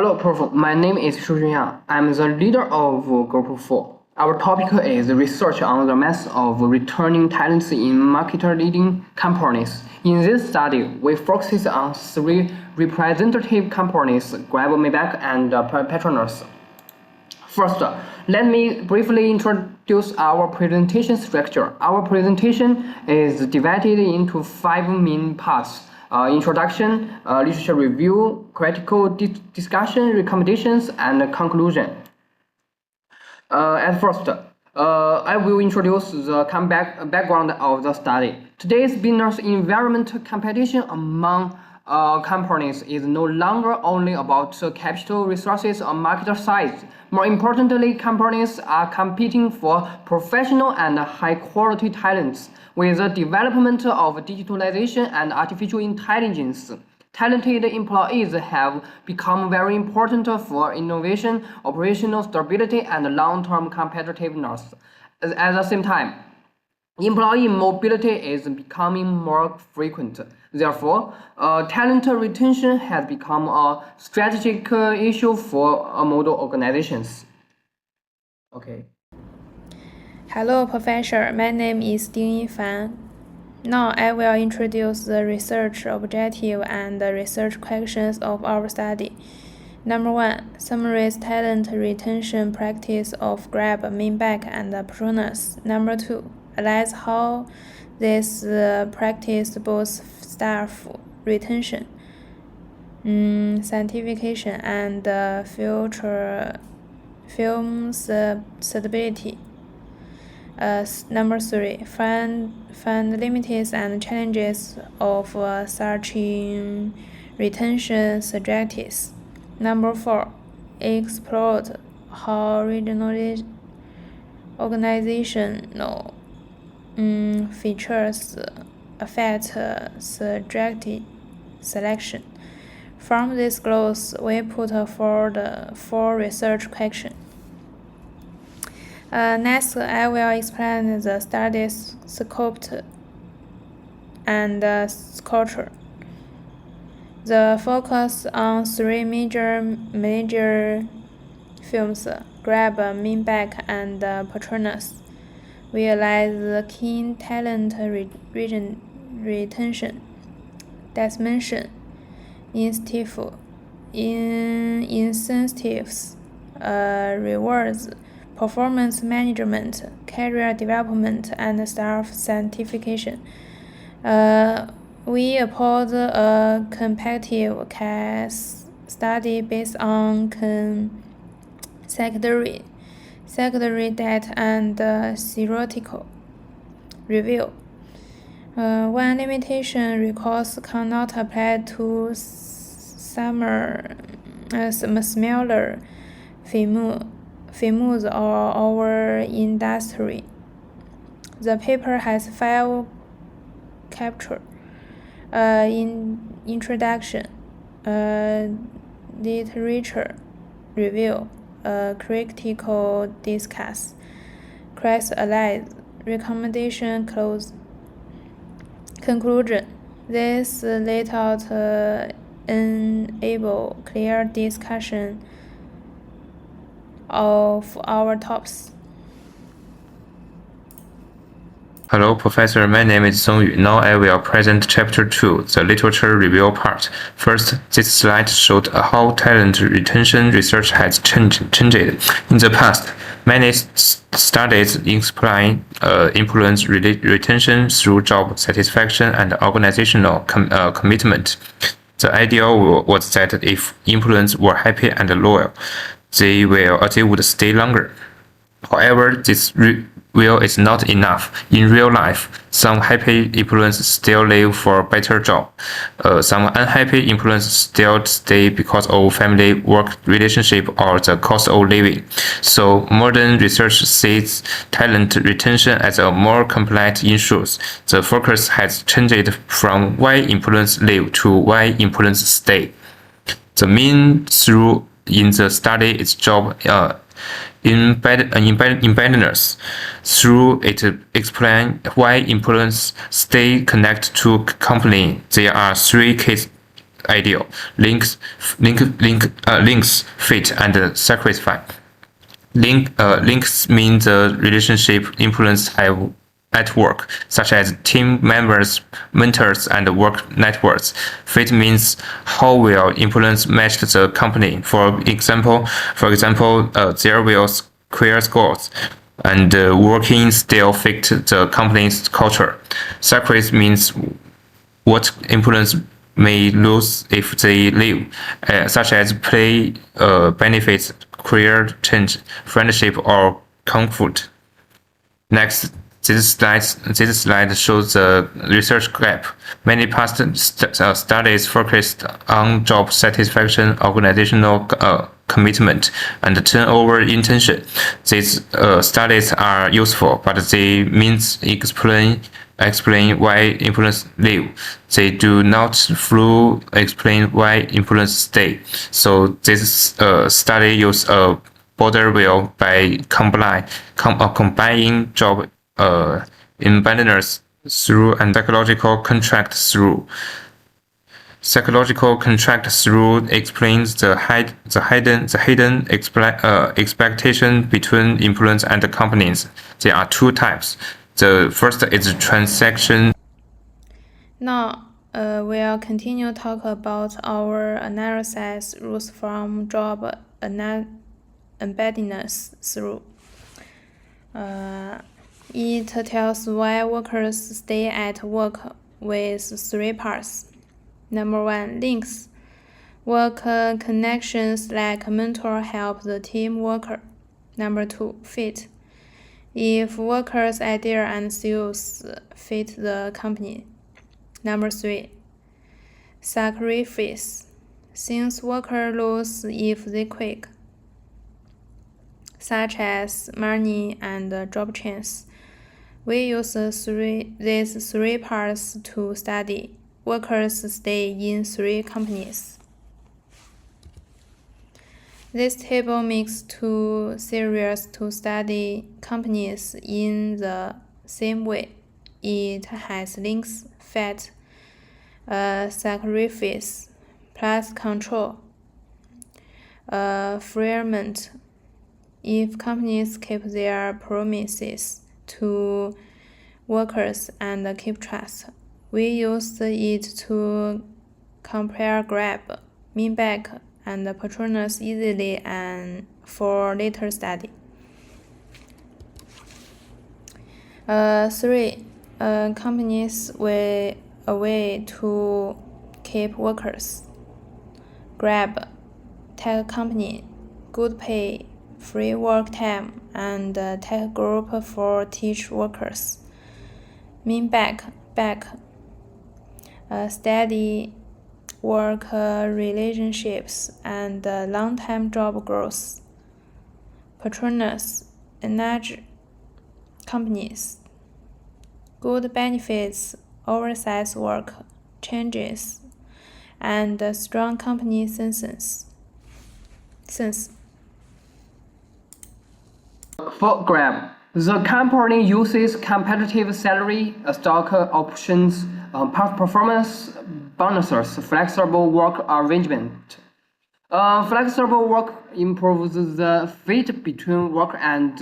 Hello, Prof. My name is Shu Junyang. I'm the leader of group 4. Our topic is research on the methods of returning talents in market-leading companies. In this study, we focus on three representative companies, Grab, Maybach, and Petronas. First, let me briefly introduce our presentation structure. Our presentation is divided into 5 main parts. Introduction, literature review, critical discussion, recommendations, and conclusion. At first, I will introduce the background of the study. Today's business environment competition among companies is no longer only about capital resources or market size. More importantly, companies are competing for professional and high-quality talents. With the development of digitalization and artificial intelligence, talented employees have become very important for innovation, operational stability, and long-term competitiveness. At the same time, employee mobility is becoming more frequent. Therefore, talent retention has become a strategic issue for model organizations. Okay. Hello, Professor. My name is Ding Yifan. Now I will introduce the research objective and the research questions of our study. Number 1. Summarize talent retention practice of Grab, Maybach, and Petronas. Number 2. Analyze how this practice boosts staff retention, sanctification, and future film stability. Number 3. Find limits and challenges of such retention strategies. Number 4. Explore how regional organizational features affect strategy selection. From this growth, we put forward 4 research questions. Next, I will explain the study's scope and culture. The focus on 3 major films, Grab, Maybach, and Petronas, realize the keen talent retention, dimension, incentives, rewards, performance management, career development, and staff sanctification. We uphold a comparative case study based on secondary data and theoretical review. One limitation recourse cannot apply to smaller firms or our industry. The paper has 5 chapters. Introduction, literature review, critical discuss, cross analyze, recommendation close. Conclusion. This layout enable clear discussion of our topics. Hello, Professor. My name is Song Yu. Now I will present Chapter 2, the literature review part. First, this slide showed how talent retention research has changed. In the past, many studies explain influence retention through job satisfaction and organizational commitment. The idea was that if employees were happy and loyal, they would stay longer. However, this is not enough. In real life, some happy employees still leave for a better job. Some unhappy employees still stay because of family-work relationship or the cost of living. So modern research sees talent retention as a more complex issue. The focus has changed from why employees leave to why employees stay. The main through in the study is job embeddedness. Through it explain why employees stay connected to company. There are 3 case ideal, links, fit, and sacrifice. Links mean the relationship influence have at work, such as team members, mentors, and work networks. Fit means how will influence match the company. For example, their will career goals and working style fit the company's culture. Sacrifice means what influence may lose if they leave, such as play benefits, career change, friendship, or comfort. Next, this slide shows the research gap. Many past studies focused on job satisfaction, organizational commitment, and turnover intention. These studies are useful, but they means explain why employees leave. They do not fully explain why employees stay. So this study use a border wheel by combining job imbalance through and psychological contract through. Psychological contract through explains the hidden expectation between employees and the companies. There are two types. The first is transaction. Now, we'll continue talk about our analysis rules from job embeddedness through. It tells why workers stay at work with three parts. Number one, links. Work connections like mentor help the team worker. Number two, fit. If workers' idea and skills fit the company. Number three, sacrifice. Things workers lose if they quit, such as money and job chance. We use these three parts to study workers stay in three companies. This table makes two series to study companies in the same way. It has links, fat, sacrifice, plus control, freement. If companies keep their promises to workers and keep trust, we use it to compare Grab, Meanback, and Patronus easily and for later study. 3. Companies with a way to keep workers. Grab, tech company, good pay, free work time, and tech group for teach workers. Meanback, steady work relationships and long-term job growth. Patronus, energy companies, good benefits, oversized work, changes, and strong company sense. For Grab, the company uses competitive salary, stock options, performance bonuses, flexible work arrangement. Flexible work improves the fit between work and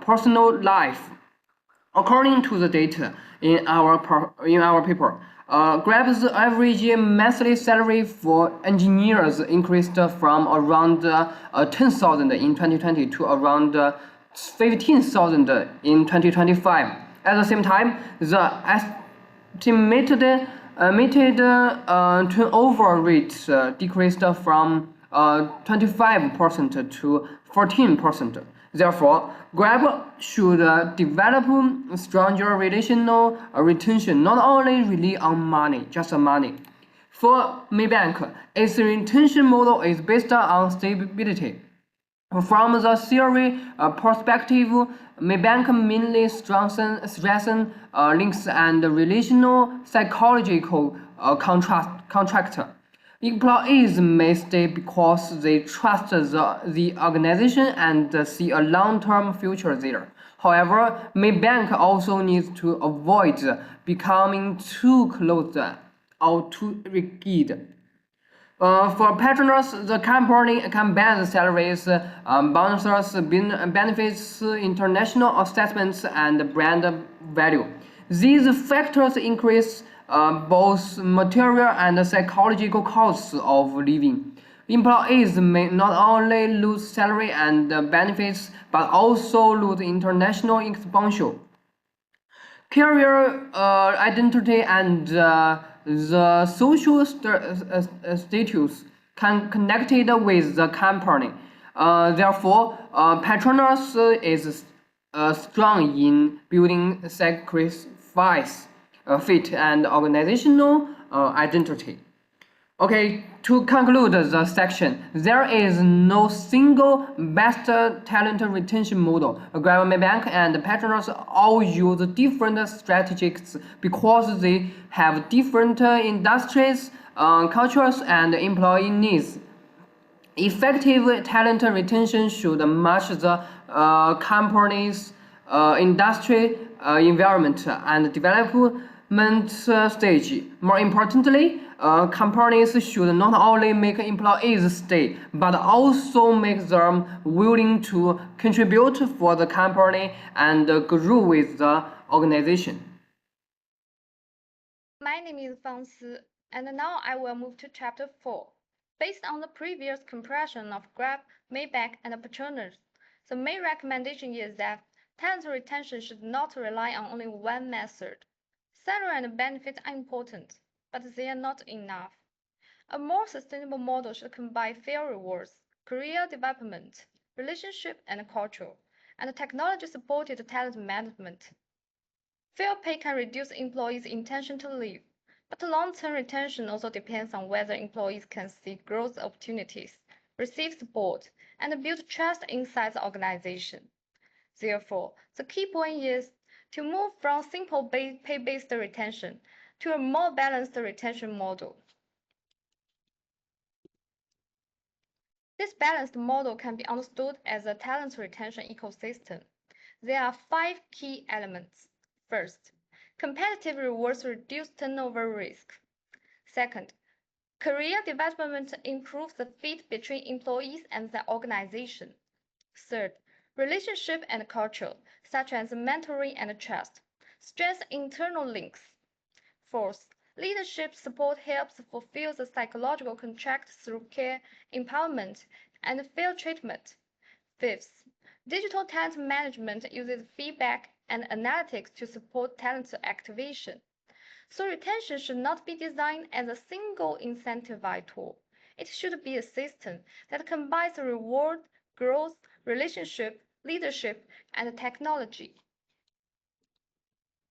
personal life. According to the data in our paper, Grab's average monthly salary for engineers increased from around 10,000 in 2020 to around 15,000 in 2025. At the same time, the estimated turnover rate decreased from 25% to 14%. Therefore, Grab should develop stronger relational retention, not only rely on money, just money. For Maybank, its retention model is based on stability. From the theory perspective, Maybank mainly strengthens links and relational psychological contract. Employees may stay because they trust the organization and see a long-term future there. However, Maybank also needs to avoid becoming too closed or too rigid. For patrons, the company can balance salaries, bonuses, benefits, international assessments, and brand value. These factors increase both material and psychological costs of living. Employees may not only lose salary and benefits, but also lose international exposure, career identity, and the social status connected with the company. Therefore, Patronus is strong in building sacrifice, fit, and organizational identity. Okay, to conclude the section, there is no single best talent retention model. Government bank and patroners all use different strategies because they have different industries, cultures, and employee needs. Effective talent retention should match the company's industry, environment, and development stage. More importantly, companies should not only make employees stay, but also make them willing to contribute for the company and grow with the organization. My name is Fang Si, and now I will move to chapter 4. Based on the previous comparison of Grab, Maybach, and Patronus, the main recommendation is that talent retention should not rely on only one method. Salary and benefits are important, but they are not enough. A more sustainable model should combine fair rewards, career development, relationship and culture, and technology-supported talent management. Fair pay can reduce employees' intention to leave, but long-term retention also depends on whether employees can see growth opportunities, receive support, and build trust inside the organization. Therefore, the key point is to move from simple pay-based retention to a more balanced retention model. This balanced model can be understood as a talent retention ecosystem. There are 5 key elements. First, competitive rewards reduce turnover risk. Second, career development improves the fit between employees and the organization. Third, relationship and culture, such as mentoring and trust, strengthen internal links. Fourth, leadership support helps fulfill the psychological contract through care, empowerment, and fair treatment. Fifth, digital talent management uses feedback and analytics to support talent activation. So retention should not be designed as a single incentivized tool. It should be a system that combines reward, growth, relationship, leadership, and technology.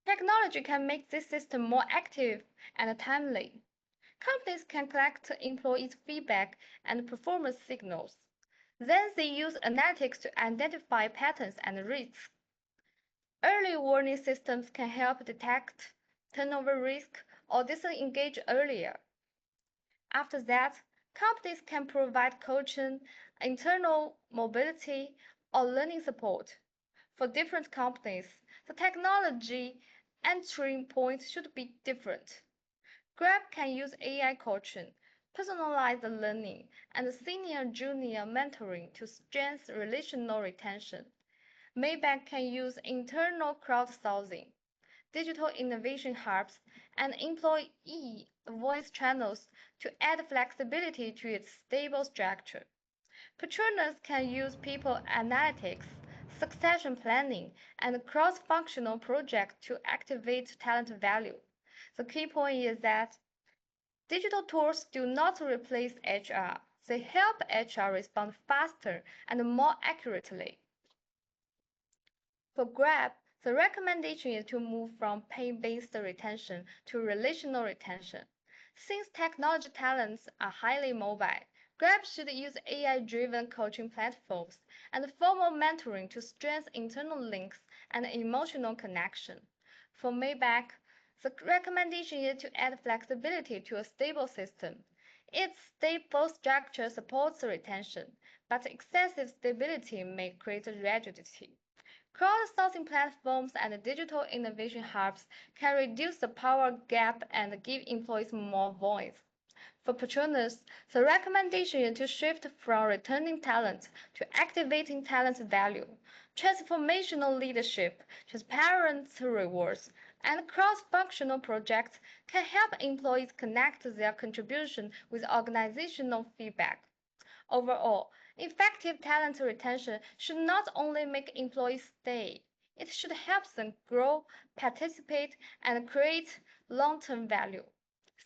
Technology can make this system more active and timely. Companies can collect employees' feedback and performance signals. Then they use analytics to identify patterns and risks. Early warning systems can help detect turnover risk or disengage earlier. After that, companies can provide coaching, internal mobility, or learning support. For different companies, the technology entry point should be different. Grab can use AI coaching, personalized learning, and senior-junior mentoring to strengthen relational retention. Maybach can use internal crowdsourcing, digital innovation hubs, and employee voice channels to add flexibility to its stable structure. Patronus can use people analytics, succession planning, and cross-functional projects to activate talent value. The key point is that digital tools do not replace HR. They help HR respond faster and more accurately. For Grab, the recommendation is to move from pay-based retention to relational retention. Since technology talents are highly mobile, Grab should use AI-driven coaching platforms and formal mentoring to strengthen internal links and emotional connection. For Maybach, the recommendation is to add flexibility to a stable system. Its stable structure supports retention, but excessive stability may create rigidity. Crowdsourcing platforms and digital innovation hubs can reduce the power gap and give employees more voice. For Patronus, the recommendation is to shift from returning talent to activating talent's value. Transformational leadership, transparent rewards, and cross-functional projects can help employees connect their contribution with organizational feedback. Overall, effective talent retention should not only make employees stay, it should help them grow, participate, and create long-term value.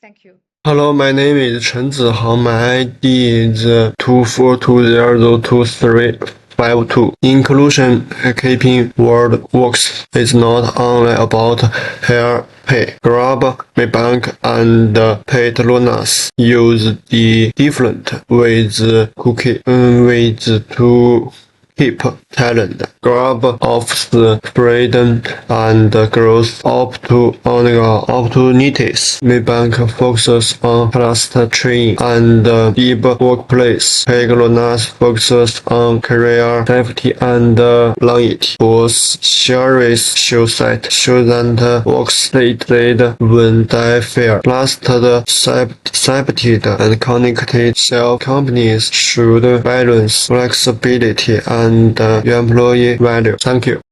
Thank you. Hello, my name is Chen Zihao. My ID is 242002352. Inclusion keeping world works is not only about hair pay. Grab, Maybank, and Petronas use the different ways to keep talent. Grab offers freedom and growth opportunities. Maybank focuses on cluster training and deep workplace. Petronas focuses on career safety and longevity. Both series show that works succeed when they fair. Trusted, accepted, and connected companies should balance flexibility and employee value. Thank you.